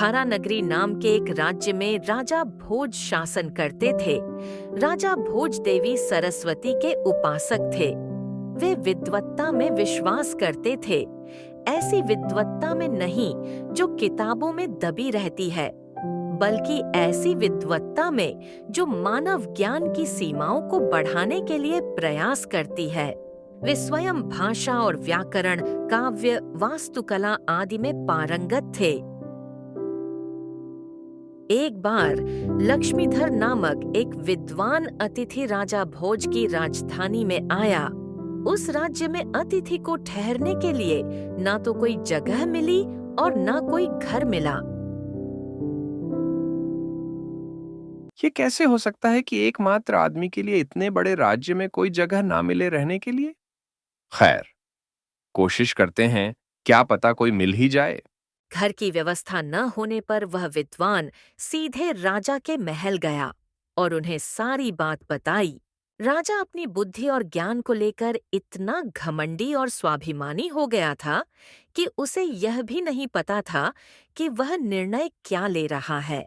धारानगरी नाम के एक राज्य में राजा भोज शासन करते थे। राजा भोज देवी सरस्वती के उपासक थे। वे विद्वत्ता में विश्वास करते थे, ऐसी विद्वत्ता में नहीं जो किताबों में दबी रहती है, बल्कि ऐसी विद्वत्ता में जो मानव ज्ञान की सीमाओं को बढ़ाने के लिए प्रयास करती है। वे स्वयं भाषा और व्याकरण, काव्य, वास्तुकला आदि में पारंगत थे। एक बार लक्ष्मीधर नामक एक विद्वान अतिथि राजा भोज की राजधानी में आया। उस राज्य में अतिथि को ठहरने के लिए ना तो कोई जगह मिली और ना कोई घर मिला। ये कैसे हो सकता है कि एकमात्र आदमी के लिए इतने बड़े राज्य में कोई जगह ना मिले रहने के लिए? खैर, कोशिश करते हैं, क्या पता कोई मिल ही जाए। घर की व्यवस्था न होने पर वह विद्वान सीधे राजा के महल गया और उन्हें सारी बात बताई। राजा अपनी बुद्धि और ज्ञान को लेकर इतना घमंडी और स्वाभिमानी हो गया था कि उसे यह भी नहीं पता था कि वह निर्णय क्या ले रहा है।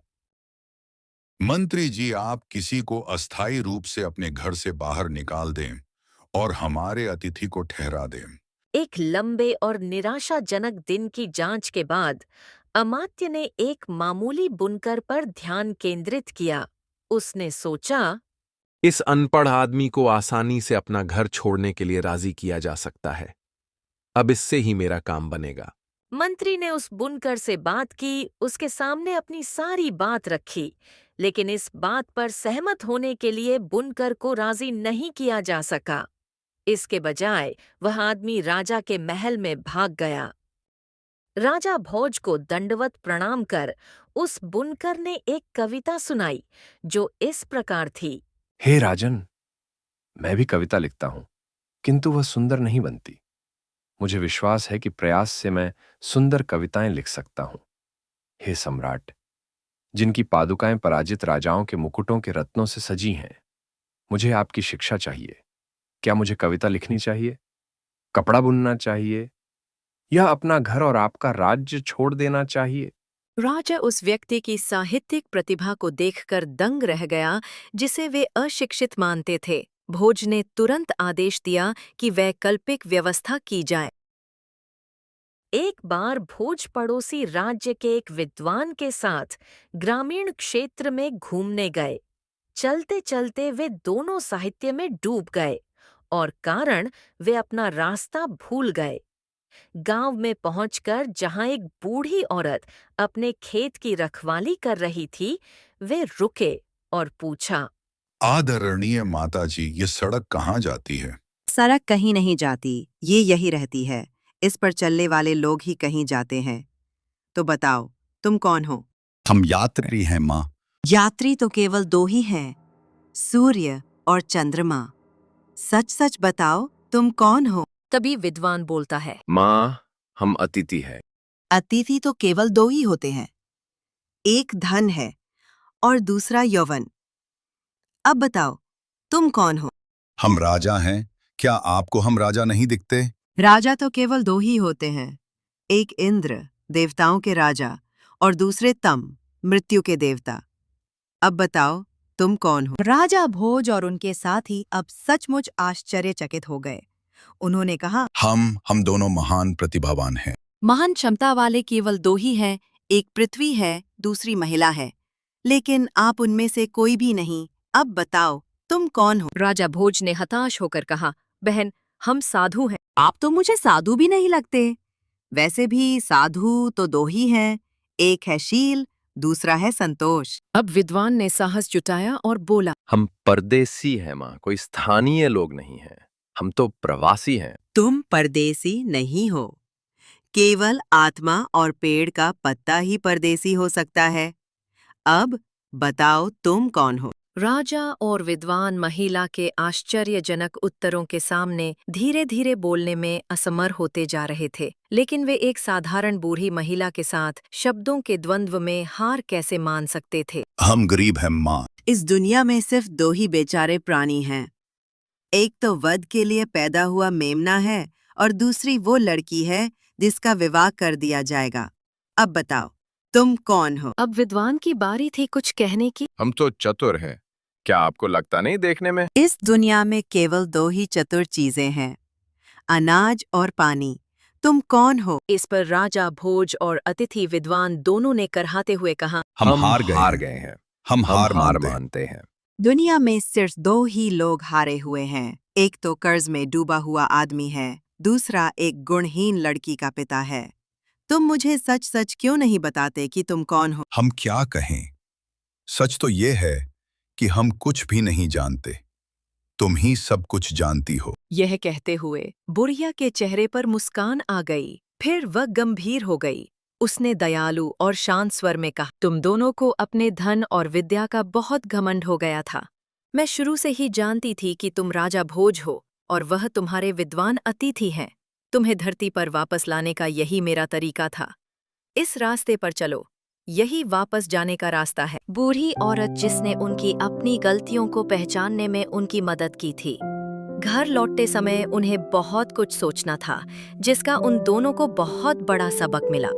मंत्री जी, आप किसी को अस्थायी रूप से अपने घर से बाहर निकाल दें और हमारे अतिथि को ठहरा दें। एक लंबे और निराशाजनक दिन की जांच के बाद अमात्य ने एक मामूली बुनकर पर ध्यान केंद्रित किया। उसने सोचा, इस अनपढ़ आदमी को आसानी से अपना घर छोड़ने के लिए राजी किया जा सकता है। अब इससे ही मेरा काम बनेगा। मंत्री ने उस बुनकर से बात की, उसके सामने अपनी सारी बात रखी, लेकिन इस बात पर सहमत होने के लिए बुनकर को राजी नहीं किया जा सका। इसके बजाय वह आदमी राजा के महल में भाग गया। राजा भोज को दंडवत प्रणाम कर उस बुनकर ने एक कविता सुनाई जो इस प्रकार थी। हे राजन, मैं भी कविता लिखता हूं, किंतु वह सुंदर नहीं बनती। मुझे विश्वास है कि प्रयास से मैं सुंदर कविताएं लिख सकता हूं। हे सम्राट, जिनकी पादुकाएं पराजित राजाओं के मुकुटों के रत्नों से सजी हैं, मुझे आपकी शिक्षा चाहिए। क्या मुझे कविता लिखनी चाहिए, कपड़ा बुनना चाहिए, या अपना घर और आपका राज्य छोड़ देना चाहिए? राजा उस व्यक्ति की साहित्यिक प्रतिभा को देखकर दंग रह गया जिसे वे अशिक्षित मानते थे। भोज ने तुरंत आदेश दिया कि वैकल्पिक व्यवस्था की जाए। एक बार भोज पड़ोसी राज्य के एक विद्वान के साथ ग्रामीण क्षेत्र में घूमने गए। चलते चलते वे दोनों साहित्य में डूब गए और कारण वे अपना रास्ता भूल गए। गांव में पहुंचकर जहां एक बूढ़ी औरत अपने खेत की रखवाली कर रही थी, वे रुके और पूछा, आदरणीय माता जी, ये सड़क कहाँ जाती है? सड़क कहीं नहीं जाती, ये यही रहती है। इस पर चलने वाले लोग ही कहीं जाते हैं। तो बताओ, तुम कौन हो? हम यात्री हैं माँ। यात्री तो केवल दो ही हैं, सूर्य और चंद्रमा। सच सच बताओ, तुम कौन हो? तभी विद्वान बोलता है, माँ, हम अतिथि हैं। अतिथि तो केवल दो ही होते हैं, एक धन है और दूसरा यौवन। अब बताओ, तुम कौन हो? हम राजा हैं। क्या आपको हम राजा नहीं दिखते? राजा तो केवल दो ही होते हैं, एक इंद्र, देवताओं के राजा, और दूसरे तम, मृत्यु के देवता। अब बताओ, तुम कौन हो? राजा भोज और उनके साथी अब सचमुच आश्चर्यचकित हो गए। उन्होंने कहा, हम दोनों महान प्रतिभावान हैं। महान क्षमता वाले केवल दो ही हैं, एक पृथ्वी है, दूसरी महिला है, लेकिन आप उनमें से कोई भी नहीं। अब बताओ, तुम कौन हो? राजा भोज ने हताश होकर कहा, बहन, हम साधु हैं। आप तो मुझे साधु भी नहीं लगते। वैसे भी साधु तो दो ही हैं, एक है शील, दूसरा है संतोष। अब विद्वान ने साहस जुटाया और बोला, हम परदेसी हैं माँ, कोई स्थानीय लोग नहीं हैं। हम तो प्रवासी हैं। तुम परदेसी नहीं हो, केवल आत्मा और पेड़ का पत्ता ही परदेसी हो सकता है। अब बताओ, तुम कौन हो? राजा और विद्वान महिला के आश्चर्यजनक उत्तरों के सामने धीरे धीरे बोलने में असमर्थ होते जा रहे थे, लेकिन वे एक साधारण बूढ़ी महिला के साथ शब्दों के द्वंद्व में हार कैसे मान सकते थे? हम गरीब हैं माँ। इस दुनिया में सिर्फ दो ही बेचारे प्राणी हैं, एक तो वध के लिए पैदा हुआ मेमना है और दूसरी वो लड़की है जिसका विवाह कर दिया जाएगा। अब बताओ, तुम कौन हो? अब विद्वान की बारी थी कुछ कहने की। हम तो चतुर हैं, क्या आपको लगता नहीं देखने में? इस दुनिया में केवल 2 ही चतुर चीजें हैं, अनाज और पानी। तुम कौन हो? इस पर राजा भोज और अतिथि विद्वान दोनों ने करहाते हुए कहा, हम हार गए हैं। हम हम हार हार मानते मानते हैं। दुनिया में सिर्फ 2 ही लोग हारे हुए हैं। एक तो कर्ज में डूबा हुआ आदमी है, दूसरा एक गुणहीन लड़की का पिता है। तुम मुझे सच सच क्यों नहीं बताते कि तुम कौन हो? हम क्या कहें? सच तो ये है कि हम कुछ भी नहीं जानते। तुम ही सब कुछ जानती हो। यह कहते हुए बुढ़िया के चेहरे पर मुस्कान आ गई। फिर वह गंभीर हो गई। उसने दयालु और शांत स्वर में कहा, तुम दोनों को अपने धन और विद्या का बहुत घमंड हो गया था। मैं शुरू से ही जानती थी कि तुम राजा भोज हो और वह तुम्हारे विद्वान अतिथि हैं। तुम्हें धरती पर वापस लाने का यही मेरा तरीका था। इस रास्ते पर चलो, यही वापस जाने का रास्ता है। बूढ़ी औरत जिसने उनकी अपनी गलतियों को पहचानने में उनकी मदद की थी। घर लौटते समय उन्हें बहुत कुछ सोचना था, जिसका उन दोनों को बहुत बड़ा सबक मिला।